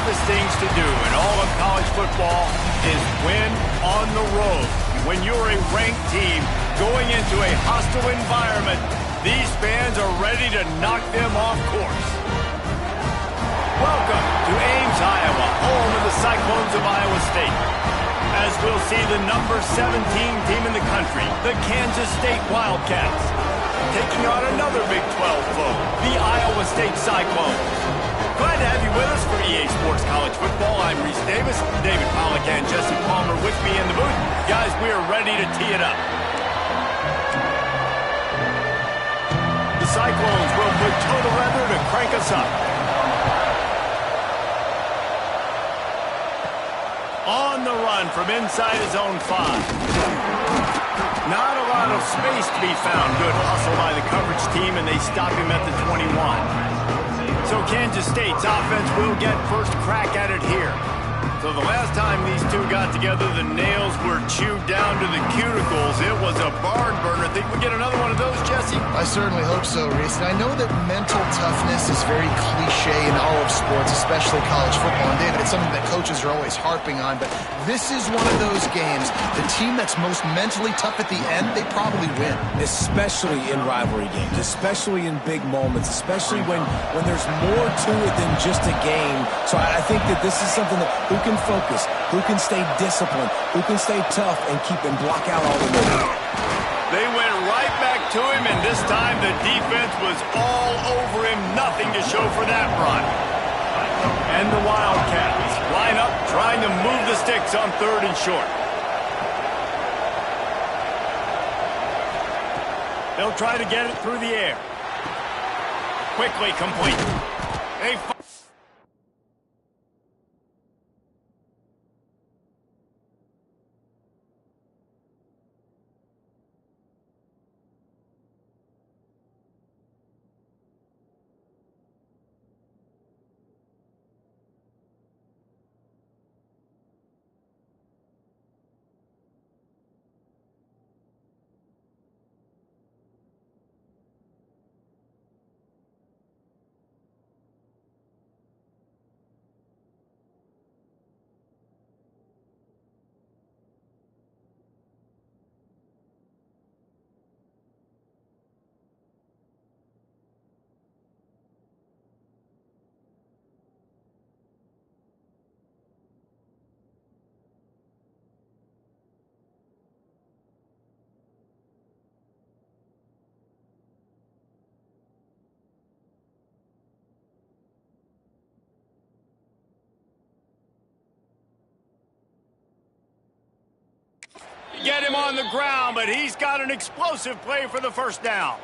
toughest things to do in all of college football is win on the road. When you're a ranked team going into a hostile environment, these fans are ready to knock them off course. Welcome to Ames, Iowa, home of the Cyclones of Iowa State. As we'll see the number 17 team in the country, the Kansas State Wildcats, taking on another Big 12 foe, the Iowa State Cyclones. Glad to have you with us for EA Sports College Football. I'm Reese Davis, David Pollack and Jesse Palmer with me in the booth. Guys, we are ready to tee it up. The Cyclones will put toe to leather to crank us up. On the run from inside his own 5. Not a lot of space to be found. Good hustle by the coverage team, and they stop him at the 21. So Kansas State's offense will get first crack at it here. So the last time these two got together, the nails were chewed down to the cuticles. It was a barn burner. Think we get another one of those, Jesse? I certainly hope so, Reese. And I know that mental toughness is very cliche in all of sports, especially college football. And David, it's something that coaches are always harping on. But this is one of those games. The team that's most mentally tough at the end, they probably win. Especially in rivalry games, especially in big moments, especially when there's more to it than just a game. So I think that this is something that who can focus, who can stay disciplined, who can stay tough and keep and block out all the way. They went right back to him, and this time the defense was all over him. Nothing to show for that run. And the Wildcats line up, trying to move the sticks on 3rd and short. They'll try to get it through the air. Quickly complete. They get him on the ground, but he's got an explosive play for the first down.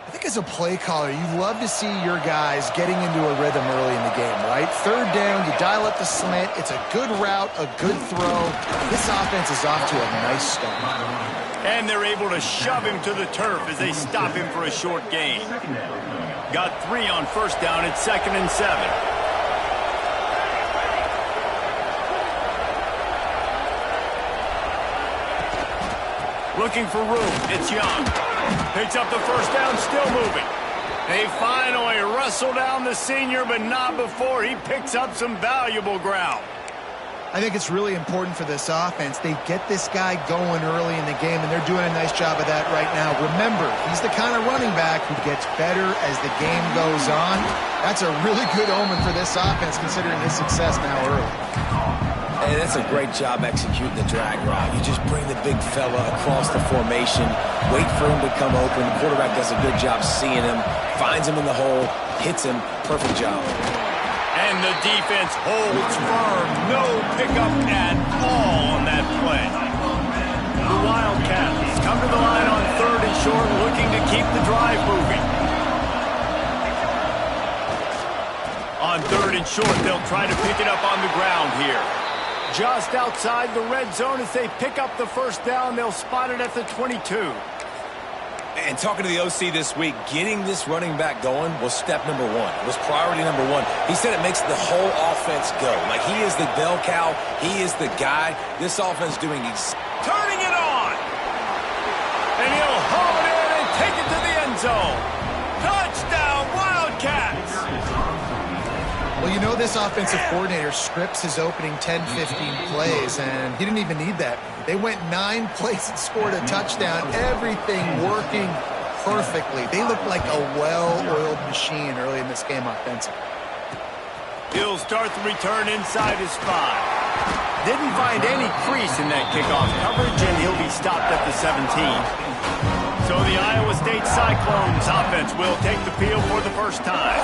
I think as a play caller, you love to see your guys getting into a rhythm early in the game, right? 3rd down, you dial up the slant. It's a good route, a good throw. This offense is off to a nice start. And they're able to shove him to the turf as they stop him for a short gain. Got 3 on 1st down at 2nd and 7. Looking for room. It's Young. Picks up the 1st down, still moving. They finally wrestle down the senior, but not before he picks up some valuable ground. I think it's really important for this offense. They get this guy going early in the game, and they're doing a nice job of that right now. Remember, he's the kind of running back who gets better as the game goes on. That's a really good omen for this offense, considering his success now early. Hey, that's a great job executing the drag route. You just bring the big fella across the formation, wait for him to come open. The quarterback does a good job seeing him, finds him in the hole, hits him. Perfect job. And the defense holds firm. No pickup at all on that play. The Wildcats come to the line on 3rd and short, looking to keep the drive moving. On 3rd and short, they'll try to pick it up on the ground here. Just outside the red zone as they pick up the 1st down. They'll spot it at the 22. And talking to the OC this week, getting this running back going was step number 1. It was priority number 1. He said it makes the whole offense go. Like, he is the bell cow. He is the guy. This offense doing turning it on. And he'll haul it in and take it to the end zone. Touchdown, Wildcats. Well, you know this offensive coordinator scripts his opening 10, 15 plays, and he didn't even need that. They went 9 plays and scored a touchdown. Everything working perfectly. They look like a well-oiled machine early in this game offensively. He'll start the return inside his 5. Didn't find any crease in that kickoff coverage, and he'll be stopped at the 17. So the Iowa State Cyclones offense will take the field for the first time.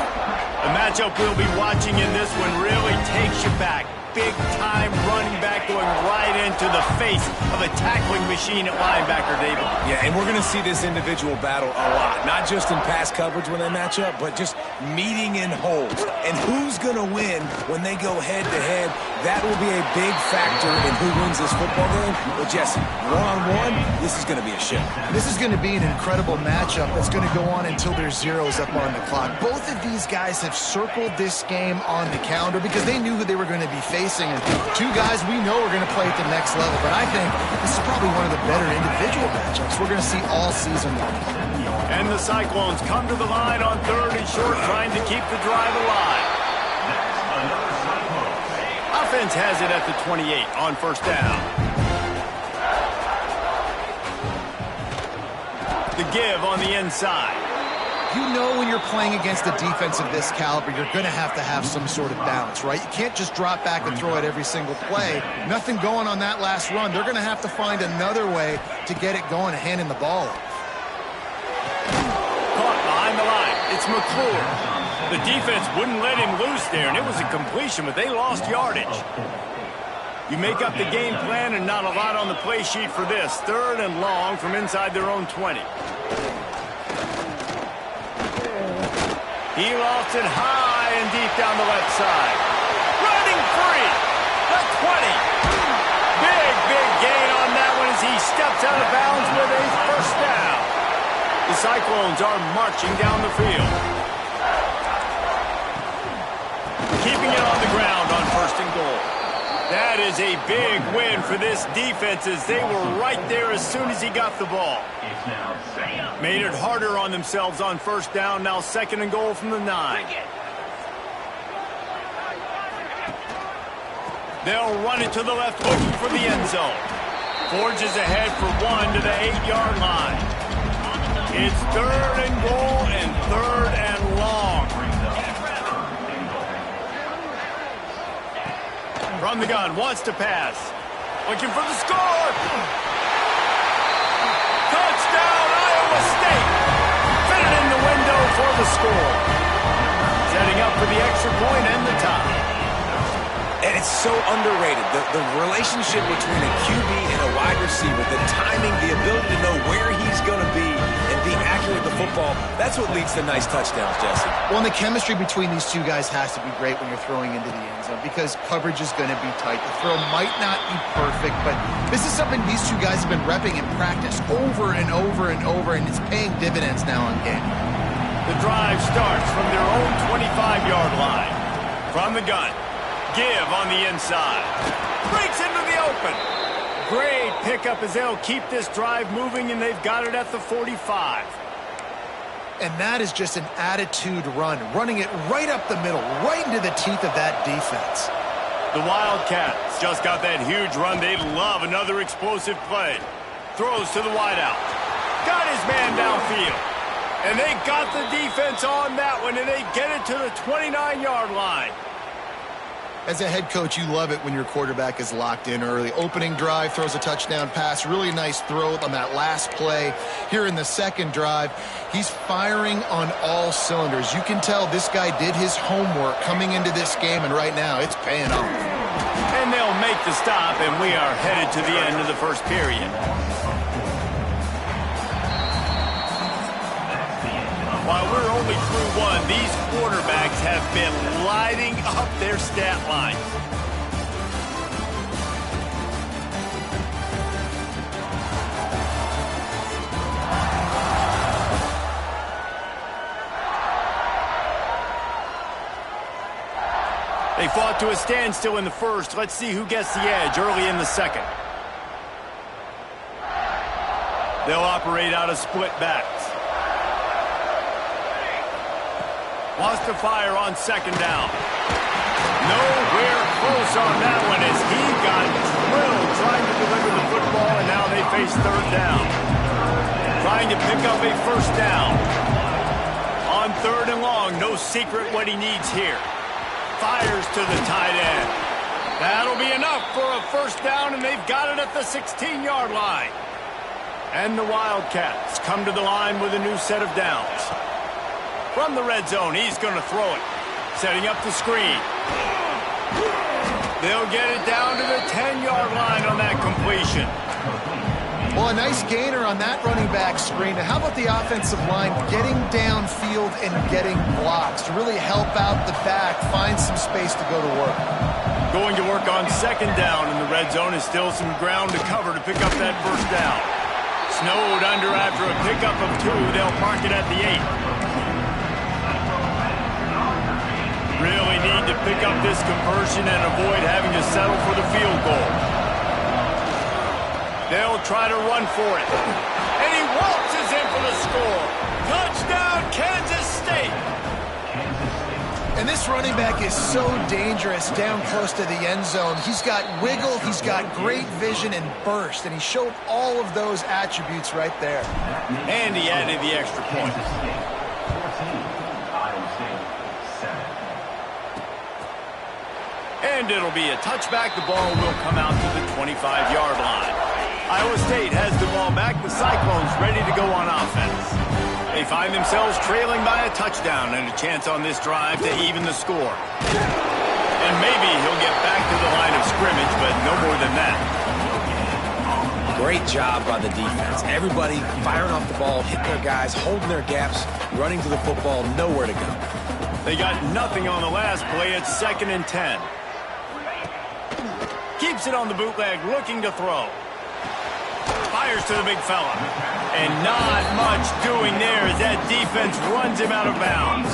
The matchup we'll be watching in this one really takes you back. Big-time running back going right into the face of a tackling machine at linebacker, David. Yeah, and we're going to see this individual battle a lot. Not just in pass coverage when they match up, but just meeting in holes. And who's going to win when they go head-to-head? That will be a big factor in who wins this football game. But, Jesse, one-on-one, this is going to be a show. This is going to be an incredible matchup that's going to go on until there's zeros up on the clock. Both of these guys have circled this game on the calendar because they knew who they were going to be facing. And 2 guys we know are going to play at the next level. But I think this is probably one of the better individual matchups we're going to see all season long. And the Cyclones come to the line on 3rd and short, trying to keep the drive alive. Offense has it at the 28 on 1st down. The give on the inside. You know when you're playing against a defense of this caliber, you're going to have some sort of balance, right? You can't just drop back and throw it every single play. Nothing going on that last run. They're going to have to find another way to get it going and handing the ball off. Caught behind the line. It's McClure. The defense wouldn't let him loose there, and it was a completion, but they lost yardage. You make up the game plan and not a lot on the play sheet for this. 3rd and long from inside their own 20. He lost it high and deep down the left side. Running free. The 20. Big gain on that one as he steps out of bounds with a 1st down. The Cyclones are marching down the field. Keeping it on the ground on 1st and goal. That is a big win for this defense as they were right there as soon as he got the ball. Made it harder on themselves on 1st down. Now 2nd and goal from the 9. They'll run it to the left, looking for the end zone. Forges ahead for 1 to the 8-yard line. It's 3rd and goal and 3rd and long. From the gun, wants to pass. Looking for the score. Touchdown, Iowa State. Fit it in the window for the score. Setting up for the extra point and the tie. And it's so underrated. The relationship between a QB and a wide receiver, the timing, the ability to know where he's going to be and be accurate with the football, that's what leads to nice touchdowns, Jesse. Well, and the chemistry between these 2 guys has to be great when you're throwing into the end zone because coverage is going to be tight. The throw might not be perfect, but this is something these 2 guys have been repping in practice over and over and over, and it's paying dividends now on game. The drive starts from their own 25-yard line. From the gun. Give on the inside. Breaks into the open. Great pickup as they'll keep this drive moving, and they've got it at the 45. And that is just an attitude run, running it right up the middle, right into the teeth of that defense. The Wildcats just got that huge run. They'd love another explosive play. Throws to the wideout. Got his man downfield. And they got the defense on that one, and they get it to the 29-yard line. As a head coach, you love it when your quarterback is locked in early. Opening drive, throws a touchdown pass. Really nice throw on that last play. Here in the 2nd drive, he's firing on all cylinders. You can tell this guy did his homework coming into this game, and right now it's paying off. And they'll make the stop, and we are headed to the end of the 1st period. While we're only through 1, these quarterbacks have been lighting up their stat line. They fought to a standstill in the 1st. Let's see who gets the edge early in the 2nd. They'll operate out of split backs. Wants to fire on second down. Nowhere close on that one as he got drilled trying to deliver the football, and now they face third down. Trying to pick up a first down. On third and long, no secret what he needs here. Fires to the tight end. That'll be enough for a first down, and they've got it at the 16-yard line. And the Wildcats come to the line with a new set of downs. From the red zone, he's going to throw it. Setting up the screen. They'll get it down to the 10-yard line on that completion. Well, a nice gainer on that running back screen. How about the offensive line getting downfield and getting blocks to really help out the back, find some space to go to work? Going to work on second down in the red zone is still some ground to cover to pick up that first down. Snowed under after a pickup of 2. They'll mark it at the 8. Really need to pick up this conversion and avoid having to settle for the field goal. They'll try to run for it. And he waltzes in for the score. Touchdown, Kansas State. And this running back is so dangerous down close to the end zone. He's got wiggle, he's got great vision and burst, and he showed all of those attributes right there. And he added the extra point. And it'll be a touchback. The ball will come out to the 25-yard line. Iowa State has the ball back. The Cyclones ready to go on offense. They find themselves trailing by a touchdown and a chance on this drive to even the score. And maybe he'll get back to the line of scrimmage, but no more than that. Great job by the defense. Everybody firing off the ball, hitting their guys, holding their gaps, running to the football, nowhere to go. They got nothing on the last play. It's 2nd and 10. Keeps it on the bootleg, looking to throw. Fires to the big fella. And not much doing there as that defense runs him out of bounds.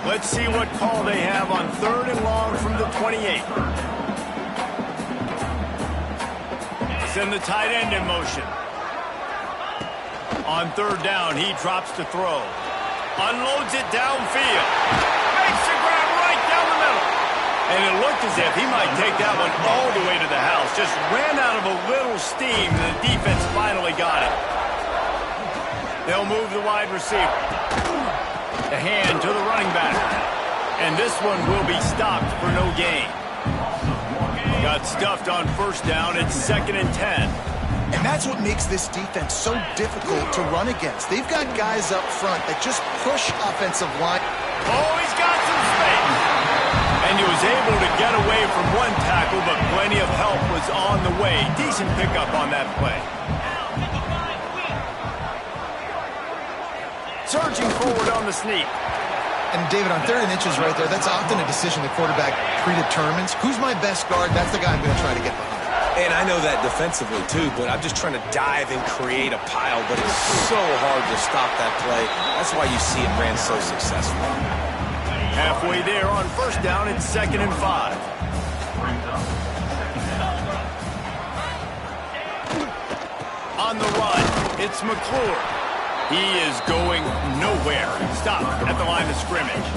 Let's see what call they have on 3rd and long from the 28. Send the tight end in motion. On 3rd down, he drops to throw. Unloads it downfield. Makes the grab right down the middle. And it looked as if he might take that one all the way to the house. Just ran out of a little steam, and the defense finally got it. They'll move the wide receiver. The hand to the running back. And this one will be stopped for no gain. Got stuffed on first down. It's 2nd and 10. And that's what makes this defense so difficult to run against. They've got guys up front that just push offensive line. Oh, he's got some space. And he was able to get away from one tackle, but plenty of help was on the way. Decent pickup on that play. Surging forward on the sneak. And David, on 3rd and inches right there, that's often a decision the quarterback predetermines. Who's my best guard? That's the guy I'm going to try to get behind. And I know that defensively, too, but I'm just trying to dive and create a pile, but it's so hard to stop that play. That's why you see it ran so successful. Halfway there on first down, it's 2nd and 5. On the run, it's McClure. He is going nowhere. Stopped at the line of scrimmage.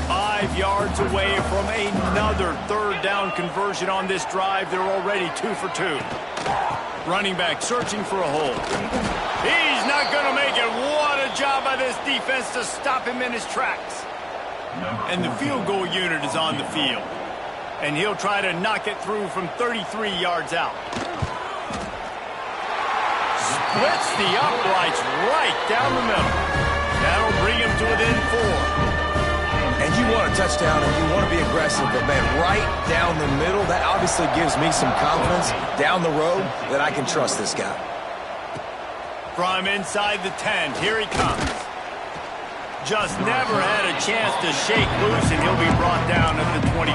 5 yards away from another 3rd down conversion on this drive. They're already 2 for 2. Running back searching for a hole. He's not going to make it. What a job by this defense to stop him in his tracks. And the field goal unit is on the field. And he'll try to knock it through from 33 yards out. Splits the uprights right down the middle. That'll bring him to within 4. And you want a touchdown and you want to be aggressive, but, man, right down the middle, that obviously gives me some confidence down the road that I can trust this guy. From inside the 10, here he comes. Just never had a chance to shake loose, and he'll be brought down at the 24.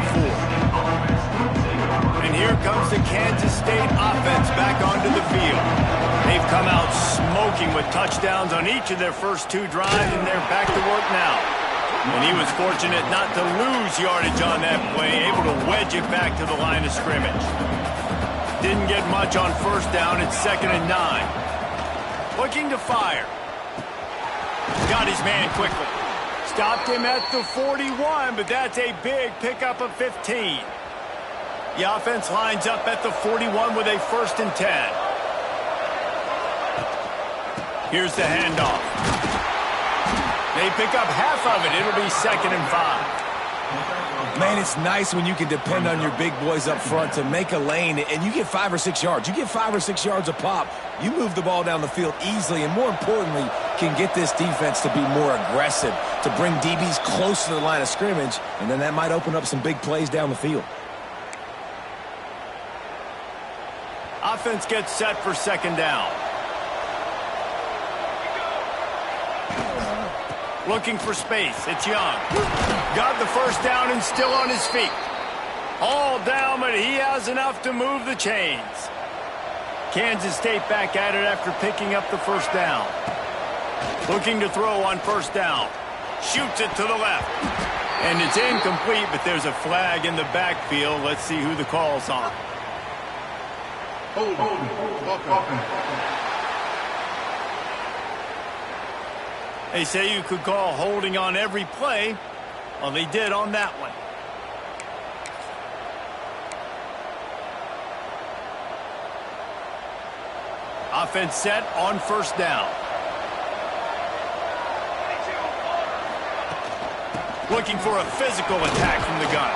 And here comes the Kansas State offense back onto the field. They've come out smoking with touchdowns on each of their first 2 drives, and they're back to work now. And he was fortunate not to lose yardage on that play, able to wedge it back to the line of scrimmage. Didn't get much on first down. It's 2nd and 9. Looking to fire. Got his man quickly. stopped him at the 41, but that's a big pickup of 15. The offense lines up at the 41 with a 1st and 10. Here's the handoff. They pick up half of it. It'll be 2nd and 5. Man, it's nice when you can depend on your big boys up front to make a lane, and you get 5 or 6 yards. You get 5 or 6 yards a pop. You move the ball down the field easily, and more importantly, can get this defense to be more aggressive, to bring DBs close to the line of scrimmage, and then that might open up some big plays down the field. Offense gets set for 2nd down. Looking for space. It's Young. Got the 1st down and still on his feet. All down, but he has enough to move the chains. Kansas State back at it after picking up the 1st down. Looking to throw on 1st down. Shoots it to the left. And it's incomplete, but there's a flag in the backfield. Let's see who the call's on. They say you could call holding on every play. Well, they did on that one. Offense set on 1st down. Looking for a physical attack from the gun.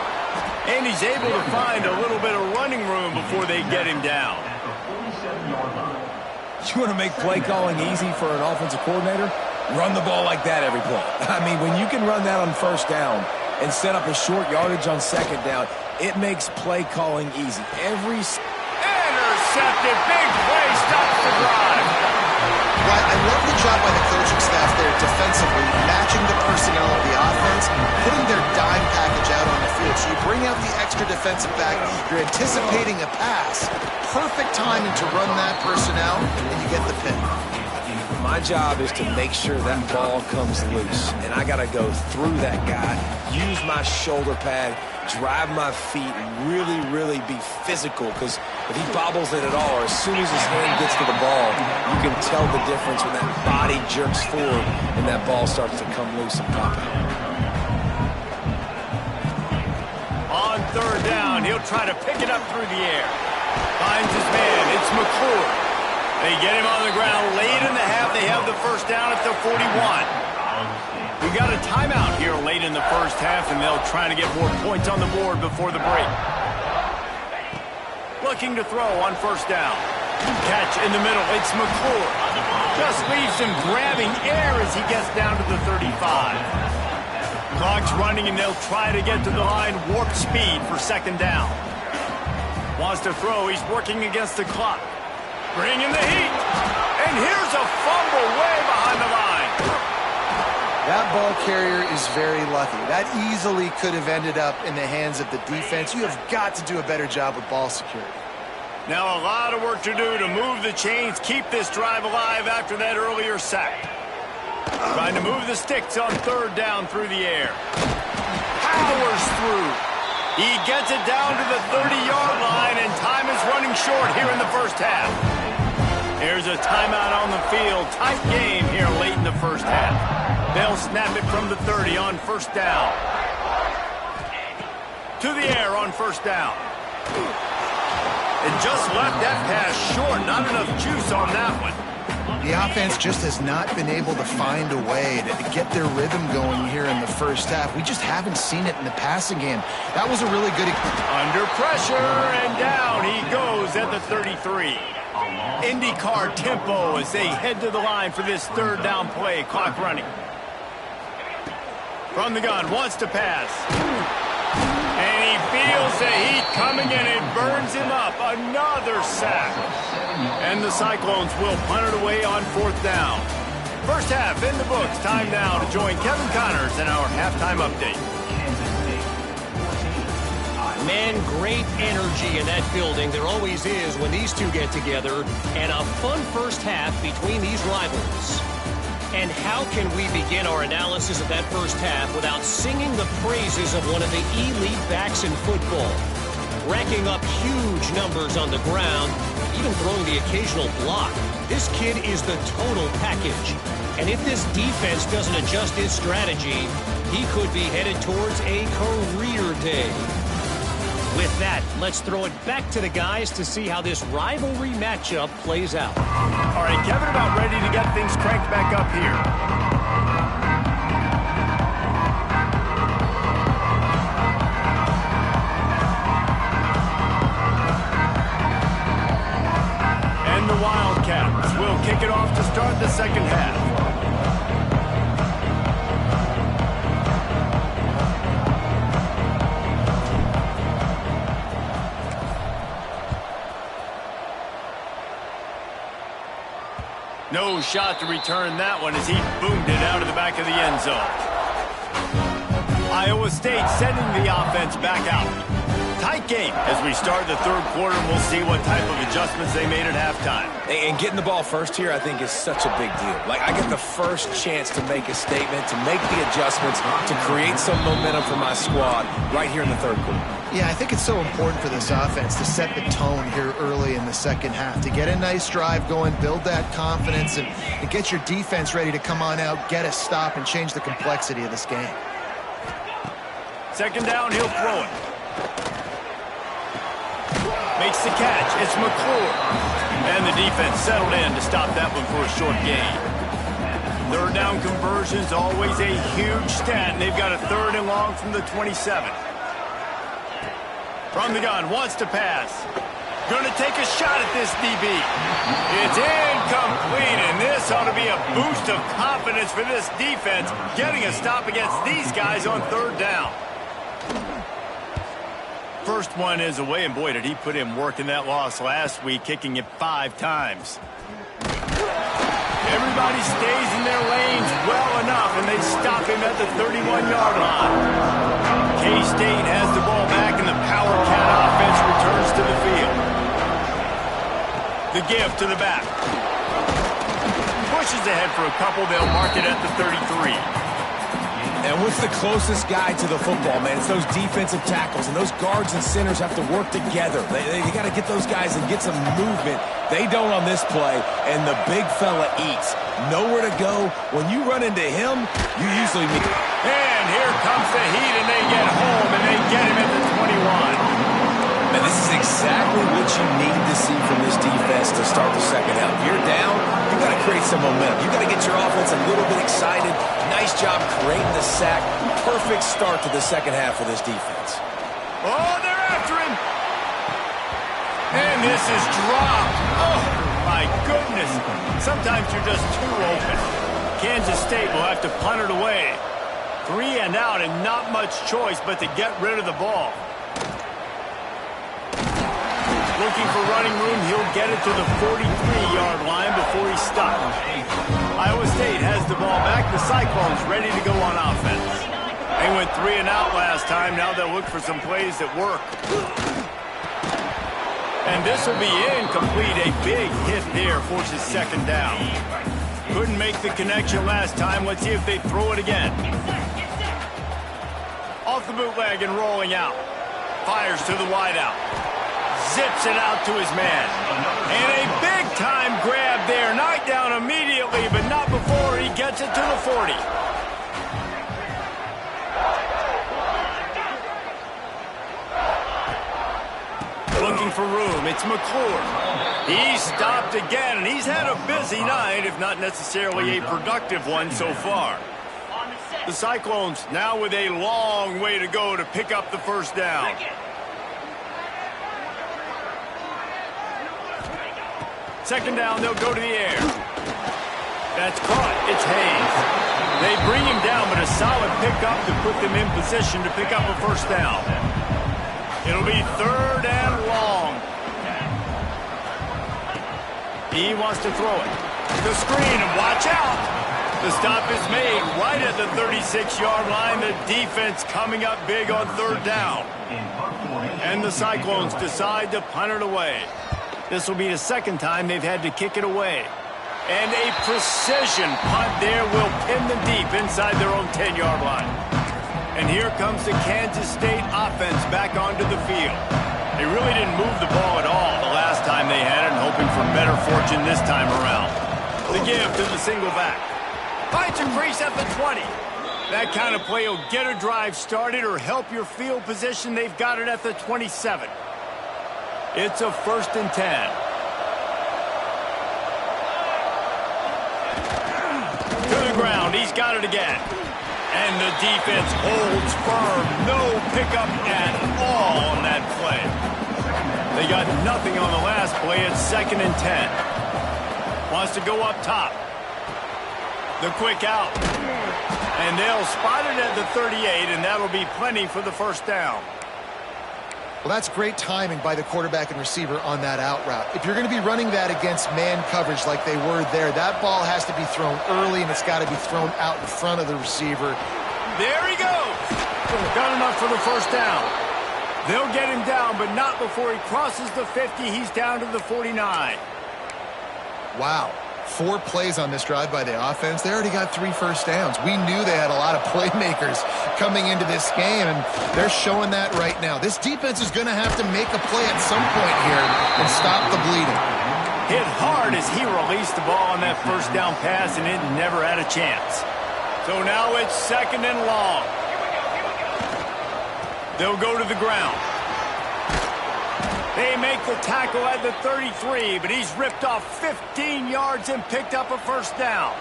And he's able to find a little bit of running room before they get him down. You want to make play calling easy for an offensive coordinator? Run the ball like that every play. I mean, when you can run that on 1st down and set up a short yardage on 2nd down, it makes play calling easy. Intercepted. Big play. Stops the drive. Well, I love the job by the coaching staff there defensively, matching the personnel of the offense, putting their dime package out on the field. So you bring out the extra defensive back, you're anticipating a pass, perfect timing to run that personnel, and you get the pick. My job is to make sure that ball comes loose, and I got to go through that guy, use my shoulder pad, drive my feet, really, really be physical, because if he bobbles it at all, or as soon as his hand gets to the ball, you can tell the difference when that body jerks forward and that ball starts to come loose and pop out. On 3rd down, he'll try to pick it up through the air. Finds his man. It's McClure. They get him on the ground late in the half. They have the 1st down at the 41. We got a timeout here late in the 1st half, and they'll try to get more points on the board before the break. Looking to throw on 1st down. Catch in the middle. It's McClure. Just leaves him grabbing air as he gets down to the 35. Clock's running, and they'll try to get to the line. Warp speed for 2nd down. Wants to throw. He's working against the clock. Bringing the heat. And here's a fumble way behind the line. That ball carrier is very lucky. That easily could have ended up in the hands of the defense. You have got to do a better job with ball security. Now a lot of work to do to move the chains, keep this drive alive after that earlier sack. Trying to move the sticks on 3rd down through the air. Powers through. He gets it down to the 30-yard line, and time is running short here in the 1st half. Here's a timeout on the field. Tight game here late in the 1st half. They'll snap it from the 30 on 1st down. To the air on 1st down. And just left that pass short. Not enough juice on that one. The offense just has not been able to find a way to get their rhythm going here in the 1st half. We just haven't seen it in the passing game. That was a really good... Under pressure, and down he goes at the 33. IndyCar tempo as they head to the line for this 3rd down play. Clock running. From the gun, wants to pass. And he feels the heat coming in. It burns him up. Another sack. And the Cyclones will punt it away on 4th down. 1st half in the books. Time now to join Kevin Connors in our halftime update. Man, great energy in that building. There always is when these two get together. And a fun 1st half between these rivals. And how can we begin our analysis of that 1st half without singing the praises of one of the elite backs in football? Racking up huge numbers on the ground, even throwing the occasional block. This kid is the total package. And if this defense doesn't adjust its strategy, he could be headed towards a career day. With that, let's throw it back to the guys to see how this rivalry matchup plays out. All right, Kevin, about ready to get things cranked back up here. Wildcats will kick it off to start the second half. No shot to return that one as he boomed it out of the back of the end zone. Iowa State sending the offense back out. Tight game as we start the third quarter, and we'll see what type of adjustments they made at halftime. And getting the ball first here, I think, is such a big deal. Like, I get the first chance to make a statement, to make the adjustments, to create some momentum for my squad right here in the third quarter. Yeah, I think it's so important for this offense to set the tone here early in the second half, to get a nice drive going, build that confidence, and get your defense ready to come on out, get a stop, and change the complexity of this game. Second down, he'll throw it. Makes the catch. It's McClure. And the defense settled in to stop that one for a short gain. Third down conversion's always a huge stat, and they've got a third and long from the 27. From the gun, wants to pass. Going to take a shot at this DB. It's incomplete, and this ought to be a boost of confidence for this defense, getting a stop against these guys on third down. First one is away, and boy, did he put in work in that loss last week, kicking it 5 times. Everybody stays in their lanes well enough, and they stop him at the 31-yard line. K-State has the ball back, and the Power Cat offense returns to the field. The give to the back. Pushes ahead for a couple. They'll mark it at the 33. And what's the closest guy to the football, man? It's those defensive tackles, and those guards and centers have to work together. They got to get those guys and get some movement. They don't on this play, and the big fella eats. Nowhere to go. When you run into him, you usually meet. And here comes the heat, and they get home, and they get him at the 21. And this is exactly what you need to see from this defense to start the second half. If you're down, you got to create some momentum. You got to get your offense a little bit excited. Nice job creating the sack. Perfect start to the second half for this defense. Oh, they're after him. And this is dropped. Oh, my goodness. Sometimes you're just too open. Kansas State will have to punt it away. 3 and out, and not much choice but to get rid of the ball. Looking for running room, he'll get it to the 43-yard line before he's stopped. Iowa State has the ball back. The Cyclones ready to go on offense. They went 3 and out last time. Now they'll look for some plays that work. And this will be incomplete. A big hit there forces second down. Couldn't make the connection last time. Let's see if they throw it again. Off the bootleg and rolling out. Fires to the wideout. Zips it out to his man. And a big-time grab there. Knocked down immediately, but not before he gets it to the 40. Looking for room. It's McClure. He's stopped again, and he's had a busy night, if not necessarily a productive one so far. The Cyclones now with a long way to go to pick up the first down. Second down, they'll go to the air. That's caught. It's Hayes. They bring him down, but a solid pickup to put them in position to pick up a first down. It'll be third and long. He wants to throw it. The screen, and watch out. The stop is made right at the 36-yard line. The defense coming up big on third down. And the Cyclones decide to punt it away. This will be the second time they've had to kick it away. And a precision punt there will pin them deep inside their own 10-yard line. And here comes the Kansas State offense back onto the field. They really didn't move the ball at all the last time they had it, and hoping for better fortune this time around. The give to the single back. Finds a crease at the 20. That kind of play will get a drive started or help your field position. They've got it at the 27. It's a 1st and 10. To the ground. He's got it again. And the defense holds firm. No pickup at all on that play. They got nothing on the last play. It's 2nd and 10. Wants to go up top. The quick out. And they'll spot it at the 38, and that'll be plenty for the 1st down. Well, that's great timing by the quarterback and receiver on that out route. If you're going to be running that against man coverage like they were there, that ball has to be thrown early, and it's got to be thrown out in front of the receiver. There he goes. Got enough for the 1st down. They'll get him down, but not before he crosses the 50. He's down to the 49. Wow. 4 plays on this drive by the offense. They already got 3 first downs. We knew they had a lot of playmakers coming into this game, and they're showing that right now. This defense is going to have to make a play at some point here and stop the bleeding. Hit hard as he released the ball on that 1st down pass, and it never had a chance. So now it's 2nd and long. They'll go to the ground. They make the tackle at the 33, but he's ripped off 15 yards and picked up a 1st down.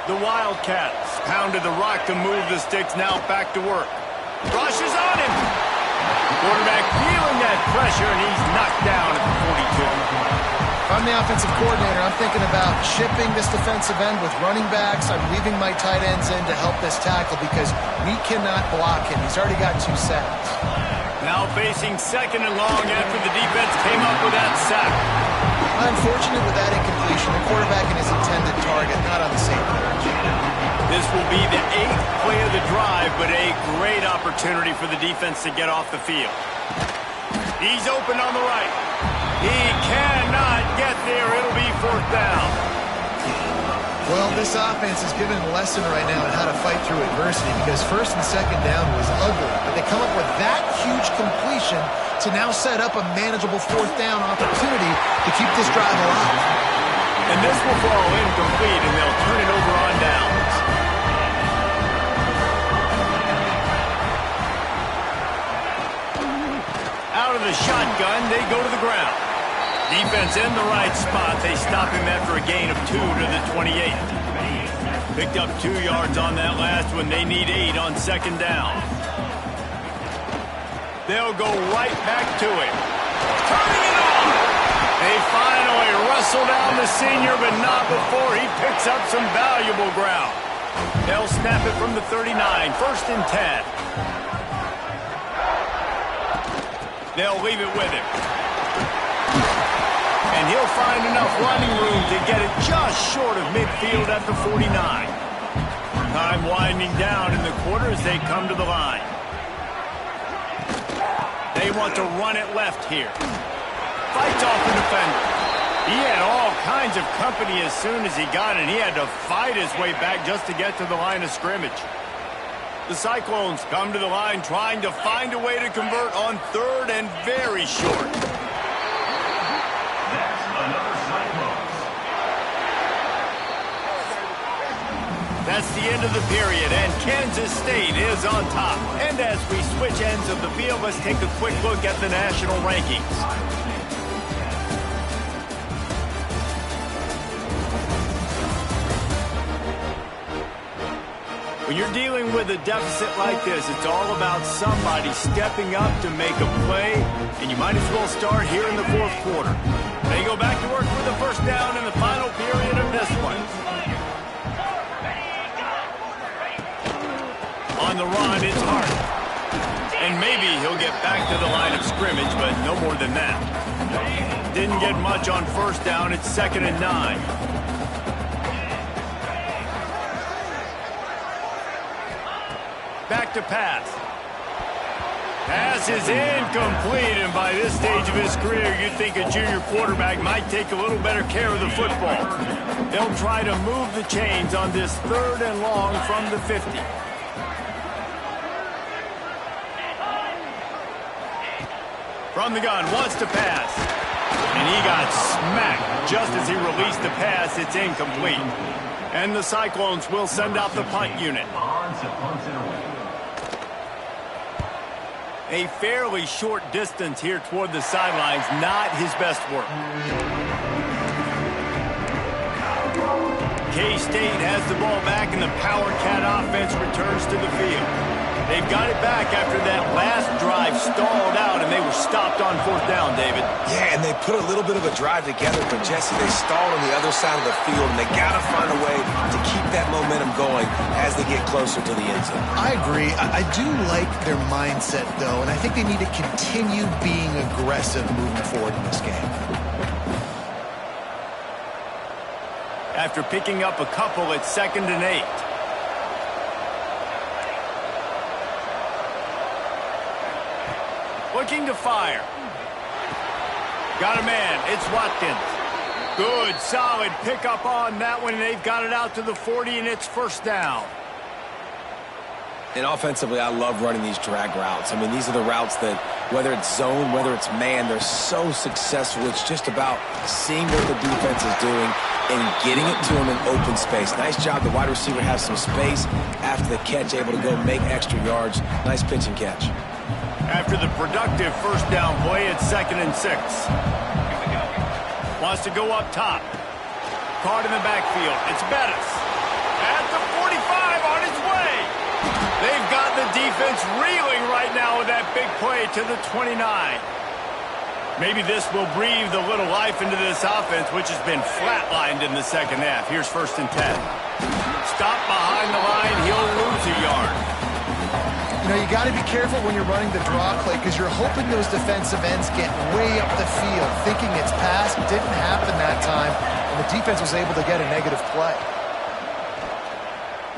The Wildcats pounded the rock to move the sticks, now back to work. Rushes on him. Quarterback feeling that pressure, and he's knocked down at the 42. If I'm the offensive coordinator, I'm thinking about shipping this defensive end with running backs. I'm leaving my tight ends in to help this tackle because we cannot block him. He's already got 2 sacks. Now facing 2nd and long after the defense came up with that sack. Unfortunate with that incompletion. The quarterback and his intended target not on the same page. This will be the 8th play of the drive, but a great opportunity for the defense to get off the field. He's open on the right. He cannot get there. It'll be 4th down. Well, this offense is giving a lesson right now on how to fight through adversity because 1st and 2nd down was ugly, but they come up with that huge completion to now set up a manageable 4th down opportunity to keep this drive alive. And this will fall incomplete, and they'll turn it over on downs. Out of the shotgun, they go to the ground. Defense in the right spot. They stop him after a gain of 2 to the 28. Picked up 2 yards on that last one. They need 8 on 2nd down. They'll go right back to it. Turning it on. They finally wrestle down the senior, but not before he picks up some valuable ground. They'll snap it from the 39. 1st and 10. They'll leave it with him. And he'll find enough running room to get it just short of midfield at the 49. Time winding down in the quarter as they come to the line. They want to run it left here. Fights off the defender. He had all kinds of company as soon as he got it. He had to fight his way back just to get to the line of scrimmage. The Cyclones come to the line trying to find a way to convert on 3rd and very short. That's the end of the period, and Kansas State is on top. And as we switch ends of the field, let's take a quick look at the national rankings. When you're dealing with a deficit like this, it's all about somebody stepping up to make a play, and you might as well start here in the 4th quarter. They go back to work with the 1st down in the final period of this one. On the run, it's Hart. And maybe he'll get back to the line of scrimmage, but no more than that. Didn't get much on 1st down. It's 2nd and 9. Back to pass. Pass is incomplete, and by this stage of his career, you'd think a junior quarterback might take a little better care of the football. They'll try to move the chains on this 3rd and long from the 50. From the gun, wants to pass. And he got smacked just as he released the pass. It's incomplete. And the Cyclones will send out the punt unit. A fairly short distance here toward the sidelines, not his best work. K-State has the ball back, and the Power Cat offense returns to the field. They've got it back after that last drive stalled out, and they were stopped on 4th down, David. Yeah, and they put a little bit of a drive together, but Jesse, they stalled on the other side of the field, and they got to find a way to keep that momentum going as they get closer to the end zone. I agree. I do like their mindset, though, and I think they need to continue being aggressive moving forward in this game. After picking up a couple, it's 2nd and 8. Looking to fire. Got a man. It's Watkins. Good, solid pickup on that one, and they've got it out to the 40, and it's 1st down. And offensively, I love running these drag routes. I mean, these are the routes that, whether it's zone, whether it's man, they're so successful. It's just about seeing what the defense is doing and getting it to them in open space. Nice job. The wide receiver has some space after the catch, able to go make extra yards. Nice pitch and catch. After the productive 1st down play, it's 2nd and 6. Wants to go up top. Caught in the backfield. It's Bettis. At the 45, on his way. They've got the defense reeling right now with that big play to the 29. Maybe this will breathe a little life into this offense, which has been flatlined in the 2nd half. Here's 1st and 10. Stop behind the line. He'll lose a yard. You know, you got to be careful when you're running the draw play because you're hoping those defensive ends get way up the field, thinking it's passed. Didn't happen that time, and the defense was able to get a negative play.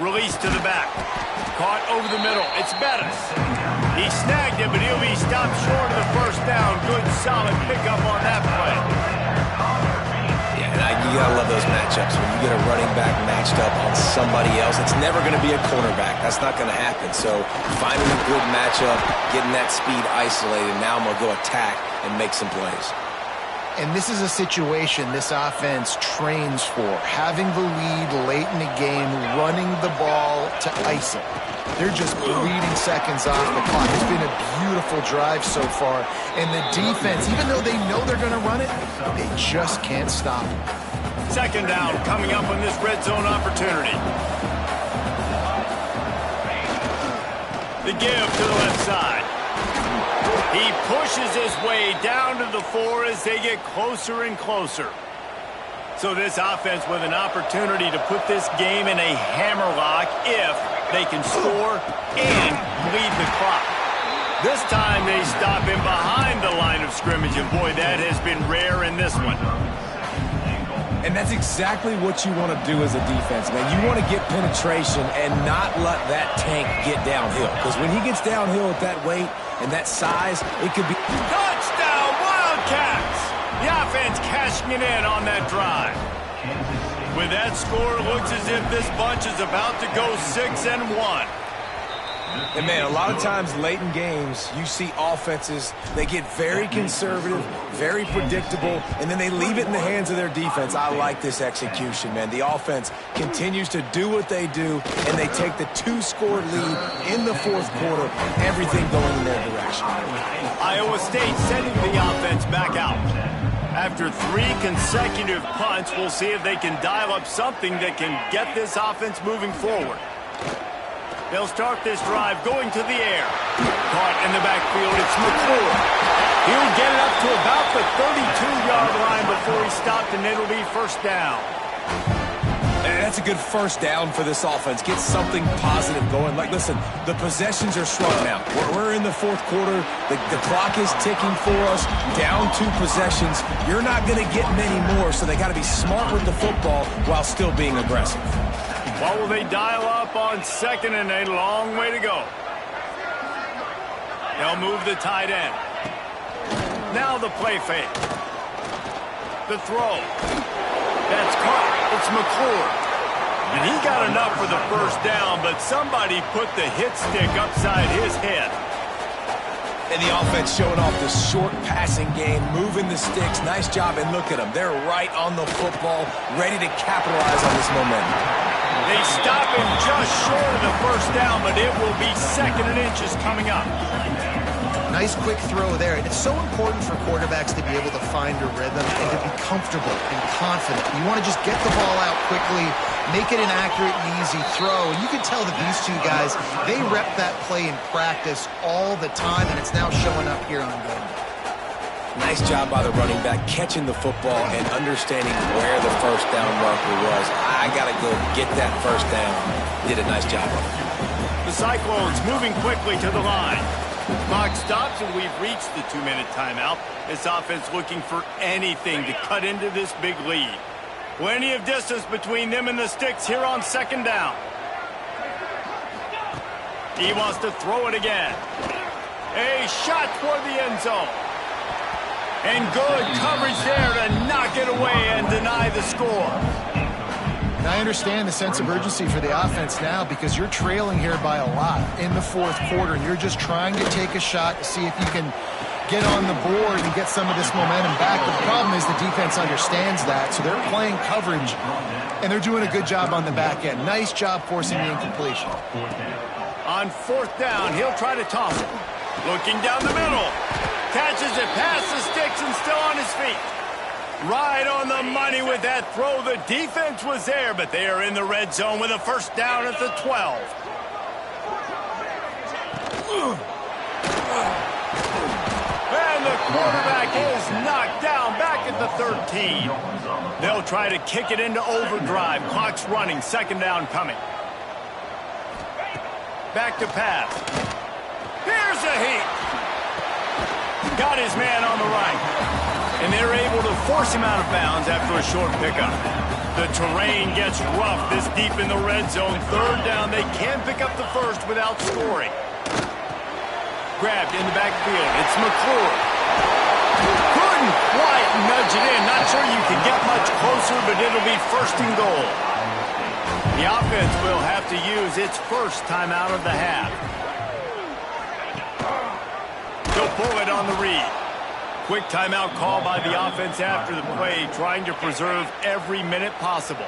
Release to the back. Caught over the middle. It's Bettis. He snagged it, but he'll be stopped short of the 1st down. Good, solid pickup on that play. Yeah, and you gotta love those matchups. When you get a running back matched up on somebody else, it's never going to be a cornerback. That's not going to happen. So finding a good matchup, getting that speed isolated, now I'm going to go attack and make some plays. And this is a situation this offense trains for, having the lead late in the game, running the ball to ice it. They're just bleeding seconds off the clock. It's been a beautiful drive so far. And the defense, even though they know they're going to run it, they just can't stop it. 2nd down coming up on this red zone opportunity. The give to the left side. He pushes his way down to the 4 as they get closer and closer. So this offense with an opportunity to put this game in a hammerlock if they can score and bleed the clock. This time they stop him behind the line of scrimmage, and boy, that has been rare in this one. And that's exactly what you want to do as a defense, man. You want to get penetration and not let that tank get downhill. Because when he gets downhill at that weight and that size, it could be... Touchdown, Wildcats! The offense cashing it in on that drive. With that score, it looks as if this bunch is about to go 6-1. And, man, a lot of times late in games, you see offenses, they get very conservative, very predictable, and then they leave it in the hands of their defense. I like this execution, man. The offense continues to do what they do, and they take the 2-score lead in the 4th quarter, everything going in their direction. Iowa State sending the offense back out. After 3 consecutive punts, we'll see if they can dial up something that can get this offense moving forward. They'll start this drive going to the air. Caught in the backfield, it's McClure. He'll get it up to about the 32-yard line before he stopped, and it'll be 1st down. And that's a good 1st down for this offense. Get something positive going. Like, listen, the possessions are shrunk now. We're in the 4th quarter. The clock is ticking for us. Down 2 possessions. You're not going to get many more, so they got to be smart with the football while still being aggressive. What will they dial up on 2nd and a long way to go? They'll move the tight end. Now the play fake. The throw. That's caught. It's McClure. And he got enough for the 1st down, but somebody put the hit stick upside his head. And the offense showing off the short passing game, moving the sticks. Nice job, and look at them. They're right on the football, ready to capitalize on this momentum. They stop him just short of the first down, but it will be 2nd and inches coming up. Nice quick throw there. And it's so important for quarterbacks to be able to find a rhythm and to be comfortable and confident. You want to just get the ball out quickly, make it an accurate and easy throw. And you can tell that these two guys, they rep that play in practice all the time, and it's now showing up here on game. Nice job by the running back, catching the football and understanding where the first down marker was. I got to go get that first down. Did a nice job of it. The Cyclones moving quickly to the line. Clock stops, and we've reached the 2-minute timeout. This offense looking for anything to cut into this big lead. Plenty of distance between them and the sticks here on 2nd down. He wants to throw it again. A shot toward the end zone. And good coverage there to knock it away and deny the score. And I understand the sense of urgency for the offense now because you're trailing here by a lot in the 4th quarter, and you're just trying to take a shot to see if you can get on the board and get some of this momentum back. But the problem is the defense understands that, so they're playing coverage, and they're doing a good job on the back end. Nice job forcing the incompletion. On 4th down, he'll try to toss it. Looking down the middle. Catches it past the sticks and still on his feet. Right on the money with that throw. The defense was there, but they are in the red zone with a first down at the 12. And the quarterback is knocked down back at the 13. They'll try to kick it into overdrive. Clock's running. 2nd down coming. Back to pass. Here's a heat. Got his man on the right. And they're able to force him out of bounds after a short pickup. The terrain gets rough this deep in the red zone. 3rd down, they can pick up the first without scoring. Grabbed in the backfield. It's McClure. Couldn't quite nudge it in. Not sure you can get much closer, but it'll be 1st and goal. The offense will have to use its first timeout of the half. He'll pull it on the read. Quick timeout call by the offense after the play, trying to preserve every minute possible.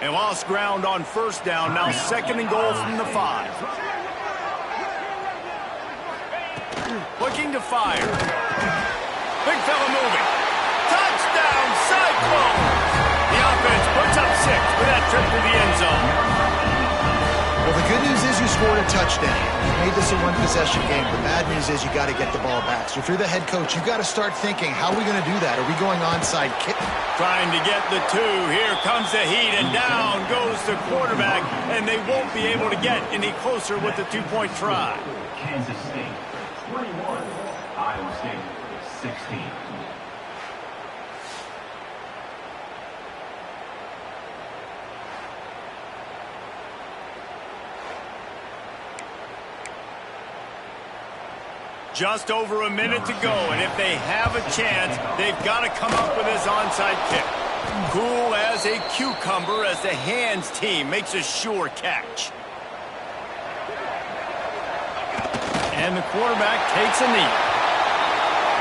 They lost ground on 1st down, now 2nd and goal from the 5. Looking to fire. Big fella moving. Touchdown, Cyclones! The offense puts up 6 for that trip to the end zone. Well, the good news is you scored a touchdown. You made this a one-possession game. The bad news is you got to get the ball back. So if you're the head coach, you've got to start thinking, how are we going to do that? Are we going onside kick? Trying to get the 2. Here comes the heat, and down goes the quarterback, and they won't be able to get any closer with the 2-point try. Kansas State 21, Iowa State 16. Just over a minute to go, and if they have a chance, they've got to come up with this onside kick. Cool as a cucumber as the hands team makes a sure catch. And the quarterback takes a knee.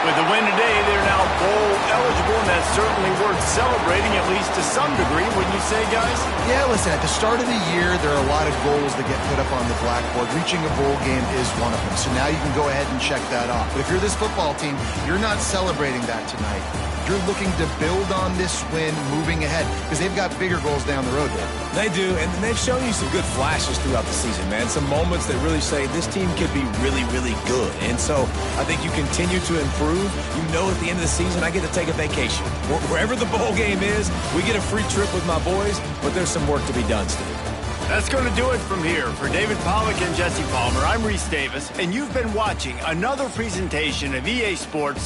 With the win today, they're now bowl eligible, and that's certainly worth celebrating, at least to some degree, wouldn't you say, guys? Yeah, listen, at the start of the year, there are a lot of goals that get put up on the blackboard. Reaching a bowl game is one of them. So now you can go ahead and check that off. But if you're this football team, you're not celebrating that tonight. You're looking to build on this win moving ahead because they've got bigger goals down the road there. They do, and they've shown you some good flashes throughout the season, man. Some moments that really say this team could be really, really good. And so I think you continue to improve. You know at the end of the season, I get to take a vacation. Wherever the bowl game is, we get a free trip with my boys, but there's some work to be done still. That's going to do it from here. For David Pollack and Jesse Palmer, I'm Reese Davis, and you've been watching another presentation of EA Sports